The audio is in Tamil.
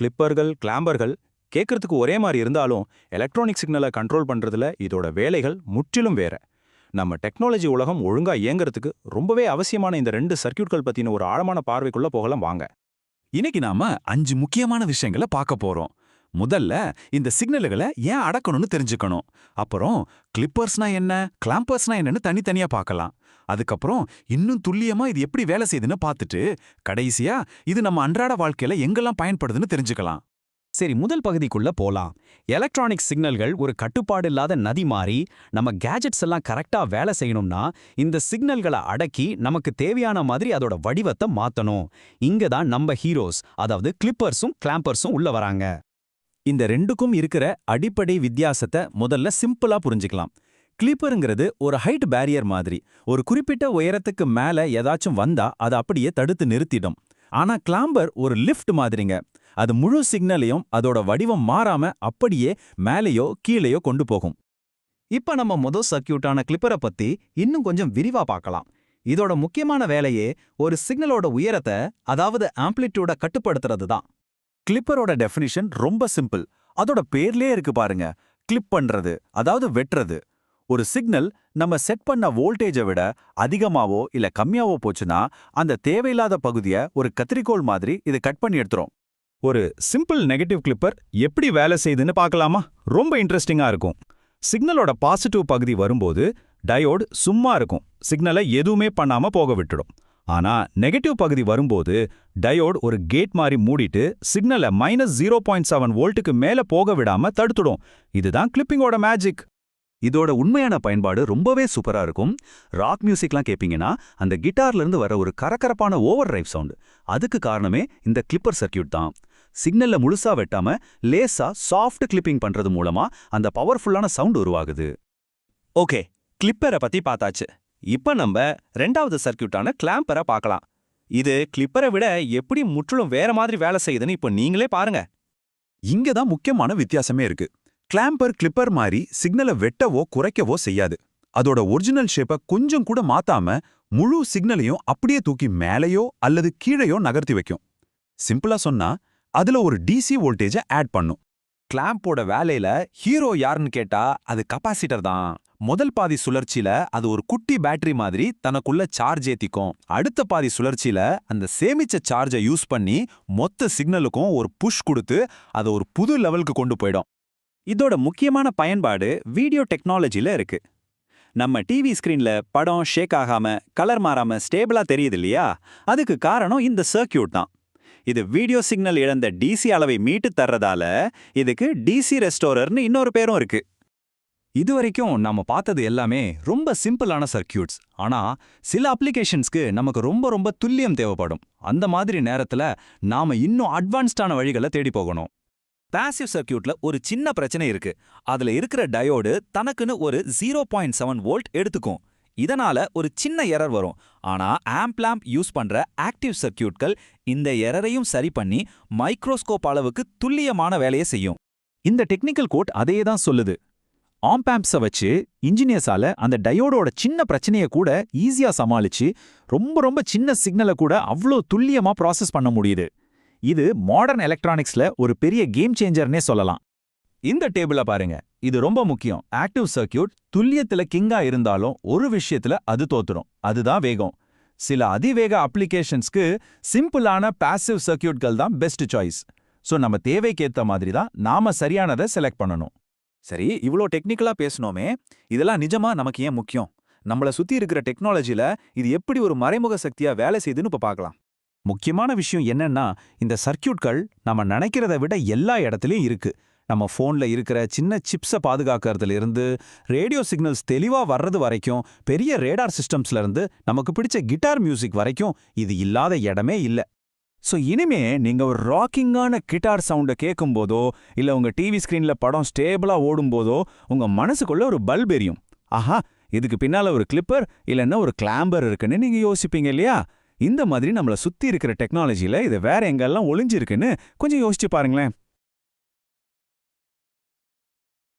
கிளிப்பர்கள், கிளாம்பர்கள் கேட்கறதுக்கு ஒரே மாதிரி இருந்தாலும் எலக்ட்ரானிக் சிக்னலை கண்ட்ரோல் பண்றதுல இதோட வேலைகள் முற்றிலும் வேற. நம்ம டெக்னாலஜி உலகம் ஒழுங்கா இயங்குறதுக்கு ரொம்பவே அவசியமான இந்த 2 சர்க்கியூட்கள் பத்தின ஒரு ஆழமான பார்வைக்குள்ள போகலாம் வாங்க. இன்னைக்கு நாம 5 முக்கியமான விஷயங்களை பார்க்க போறோம். முதல்ல இந்த சிக்னல்களை ஏன் அடக்கணும்னு தெரிஞ்சுக்கணும். அப்புறம் கிளிப்பர்ஸ்னா என்ன, கிளாம்பர்ஸ்னா என்னன்னு தனித்தனியா பார்க்கலாம். அதுக்கப்புறம் இன்னும் துல்லியமா இது எப்படி வேலை செய்யுதுன்னு பார்த்துட்டு கடைசியா இது நம்ம அன்றாட வாழ்க்கையில எங்கெல்லாம் பயன்படுதுன்னு தெரிஞ்சுக்கலாம். சரி, முதல் பகுதிக்குள்ள போலாம். எலக்ட்ரானிக் சிக்னல்கள் ஒரு கட்டுப்பாடு இல்லாத நதி மாதிரி நம்ம கேஜெட்ஸ் எல்லாம் கரெக்டா வேலை செய்யணும்னா இந்த சிக்னல்களை அடக்கி நமக்கு தேவையான மாதிரி அதோட வடிவத்தை மாத்தணும். இங்க தான் நம்ம ஹீரோஸ், அதாவது கிளிப்பர்ஸும் கிளாம்பர்ஸும் உள்ள வராங்க. இந்த ரெண்டுக்கும் இருக்கிற அடிப்படை வித்தியாசத்தை முதல்ல சிம்பிளா புரிஞ்சுக்கலாம். கிளிப்பருங்கிறது ஒரு ஹைட் பேரியர் மாதிரி. ஒரு குறிப்பிட்ட உயரத்துக்கு மேல ஏதாச்சும் வந்தா அதை அப்படியே தடுத்து நிறுத்திடும். ஆனா கிளாம்பர் ஒரு லிஃப்ட் மாதிரிங்க. அது முழு சிக்னலையும் அதோட வடிவம் மாறாம அப்படியே மேலேயோ கீழேயோ கொண்டு போகும். இப்ப நம்ம முதல் சர்க்கியூட்டான கிளிப்பரை பத்தி இன்னும் கொஞ்சம் விரிவா பார்க்கலாம். இதோட முக்கியமான வேலையே ஒரு சிக்னலோட உயரத்தை, அதாவது ஆம்ப்ளிடியூட கட்டுப்படுத்துறது தான். கிளிப்பரோட டெஃபினிஷன் ரொம்ப சிம்பிள். அதோட பேர்லயே இருக்கு பாருங்க, கிளிப் பண்றது, அதாவது வெட்டுறது. ஒரு சிக்னல் நம்ம செட் பண்ண வோல்டேஜை விட அதிகமாவோ இல்ல கம்மியாவோ போச்சுன்னா அந்த தேவையில்லாத பகுதியை ஒரு கத்திரிக்கோல் மாதிரி இது கட் பண்ணி எடுத்துரும். ஒரு சிம்பிள் நெகட்டிவ் கிளிப்பர் எப்படி வேலை செய்யுதுன்னு பார்க்கலாமா? ரொம்ப இன்ட்ரெஸ்டிங்கா இருக்கும். சிக்னலோட பாசிட்டிவ் பகுதி வரும்போது டயோடு சும்மா இருக்கும், சிக்னலை எதுவுமே பண்ணாம போக விட்டுடும். ஆனா நெகட்டிவ் பகுதி வரும்போது டயோடு ஒரு கேட் மாதிரி மூடிட்டு சிக்னலை -0.7 வோல்ட்டுக்கு மேல போக விடாம தடுத்துடும். இதுதான் கிளிப்பிங்கோட மேஜிக். இதோட உண்மையான பயன்பாடு ரொம்பவே சூப்பரா இருக்கும். ராக் மியூசிக்லாம் கேட்பீங்கன்னா அந்த கிட்டார்ல இருந்து வர ஒரு கரகரப்பான ஓவர் டிரைவ் சவுண்ட், அதுக்கு காரணமே இந்த கிளிப்பர் சர்க்கியூட் தான். சிக்னல்ல முழுசா வெட்டாம லேசா சாஃப்ட் கிளிப்பிங் பண்றது மூலமா அந்த பவர்ஃபுல்லான சவுண்ட் உருவாகுது. ஓகே, கிளிப்பரை பத்தி பார்த்தாச்சு. இப்ப நம்ம 2வது சர்க்கியூட்டான கிளாம்பரை பார்க்கலாம். இது கிளிப்பரை விட எப்படி முற்றிலும் வேற மாதிரி வேலை செய்யுதுன்னு இப்போ நீங்களே பாருங்க. இங்க தான் முக்கியமான வித்தியாசமே இருக்கு. கிளாம்பர் கிளிப்பர் மாதிரி சிக்னலை வெட்டவோ குறைக்கவோ செய்யாது. அதோட ஒரிஜினல் ஷேப்பை கொஞ்சம் கூட மாத்தாம முழு சிக்னலையும் அப்படியே தூக்கி மேலேயோ அல்லது கீழேயோ நகர்த்தி வைக்கும். சிம்பிளா சொன்னா அதுல ஒரு டிசி வோல்டேஜை ஆட் பண்ணும். கிளாம்போட வேலையில ஹீரோ யாருன்னு கேட்டா அது கெபாசிட்டர் தான். முதல் பாதி சுழற்சியில அது ஒரு குட்டி பேட்டரி மாதிரி தனக்குள்ள சார்ஜ் ஏத்திக்கும். அடுத்த பாதி சுழற்சியில அந்த சேமிச்ச சார்ஜை யூஸ் பண்ணி மொத்த சிக்னலுக்கும் ஒரு புஷ் கொடுத்து அதை ஒரு புது லெவலுக்கு கொண்டு போயிடும். இதோட முக்கியமான பயன்பாடு வீடியோ டெக்னாலஜில இருக்கு. நம்ம டிவி ஸ்கிரீன்ல படம் ஷேக் ஆகாம, கலர் மாறாம ஸ்டேபிளா தெரியுது இல்லையா? அதுக்கு காரணம் இந்த சர்க்கியூட் தான். இது வீடியோ சிக்னல் இழந்த டிசி அளவை மீட்டு தர்றதால இதுக்கு டிசி ரெஸ்டோரர்னு இன்னொரு பேரும் இருக்கு. இதுவரைக்கும் நாம பார்த்தது எல்லாமே ரொம்ப சிம்பிளான சர்க்கியூட்ஸ். ஆனா சில அப்ளிகேஷன்ஸ்க்கு நமக்கு ரொம்ப ரொம்ப துல்லியம் தேவைப்படும். அந்த மாதிரி நேரத்துல நாம இன்னும் அட்வான்ஸ்டான வழிகளை தேடி போகணும். பாசிவ் சர்க்கியூட்ல ஒரு சின்ன பிரச்சனை இருக்கு. அதுல இருக்கிற டயோடு தனக்குன்னு ஒரு 0.7 வோல்ட் எடுத்துக்கும். இதனால ஒரு சின்ன எரர் வரும். ஆனா ஆம்ப்லாம்ப் யூஸ் பண்ற ஆக்டிவ் சர்க்கியூட்கள் இந்த எரரையும் சரி பண்ணி மைக்ரோஸ்கோப் அளவுக்கு துல்லியமான வேலையை செய்யும். இந்த டெக்னிக்கல் கோட் அதையே தான் சொல்லுது. ஆம்பாம்ப்ஸை வச்சு இன்ஜினியர்ஸால அந்த டயோடோட சின்ன பிரச்சனையை கூட ஈஸியா சமாளிச்சு ரொம்ப ரொம்ப சின்ன சிக்னலை கூட அவ்வளோ துல்லியமா ப்ராசஸ் பண்ண முடியுது. இது மாடர்ன் எலக்ட்ரானிக்ஸ்ல ஒரு பெரிய கேம் சேஞ்சர்னே சொல்லலாம். இந்த டேபிள பாருங்க, இது ரொம்ப முக்கியம். ஆக்டிவ் சர்க்கியூட் துல்லியத்துல கிங்கா இருந்தாலும் ஒரு விஷயத்துல அது தோத்துடும், அதுதான் வேகம். சில அதிவேக அப்ளிகேஷன்ஸ்க்கு சிம்பிளான பாசிவ் சர்க்கியூட்கள் தான் பெஸ்ட் சாய்ஸ். ஸோ நம்ம தேவைக்கேற்ற மாதிரி தான் நாம சரியானதை செலக்ட் பண்ணணும். சரி, இவ்ளோ டெக்னிக்கலா பேசணுமே, இதெல்லாம் நிஜமா நமக்கு ஏன் முக்கியம்? நம்மள சுத்தி இருக்கிற டெக்னாலஜில இது எப்படி ஒரு மறைமுக சக்தியா வேலை செய்யுதுன்னு இப்ப பார்க்கலாம். முக்கியமான விஷயம் என்னன்னா, இந்த சர்க்கியூட்கள் நம்ம நினைக்கிறத விட எல்லா இடத்துலயும் இருக்கு. நம்ம ஃபோன்ல இருக்கிற சின்ன சிப்ஸை பாதுகாக்கிறதுல இருந்து ரேடியோ சிக்னல்ஸ் தெளிவா வர்றது வரைக்கும், பெரிய ரேடார் சிஸ்டம்ஸ்ல இருந்து நமக்கு பிடிச்ச கிட்டார் மியூசிக் வரைக்கும் இது இல்லாத இடமே இல்ல. ஸோ இனிமே நீங்க ஒரு ராக்கிங்கான கிட்டார் சவுண்டை கேட்கும்போதோ இல்ல உங்க டிவி ஸ்கிரீன்ல படம் ஸ்டேபிளா ஓடும்போதோ உங்க மனசுக்குள்ள ஒரு பல்ப் எரியும். ஆஹா, இதுக்கு பின்னால ஒரு கிளிப்பர் இல்லைன்னா ஒரு கிளாம்பர் இருக்குன்னு நீங்க யோசிப்பீங்க இல்லையா? இந்த மாதிரி நம்மள சுத்தி இருக்கிற டெக்னாலஜில இது வேற எங்கெல்லாம் ஒளிஞ்சிருக்குன்னு கொஞ்சம் யோசிச்சு பாருங்களேன்.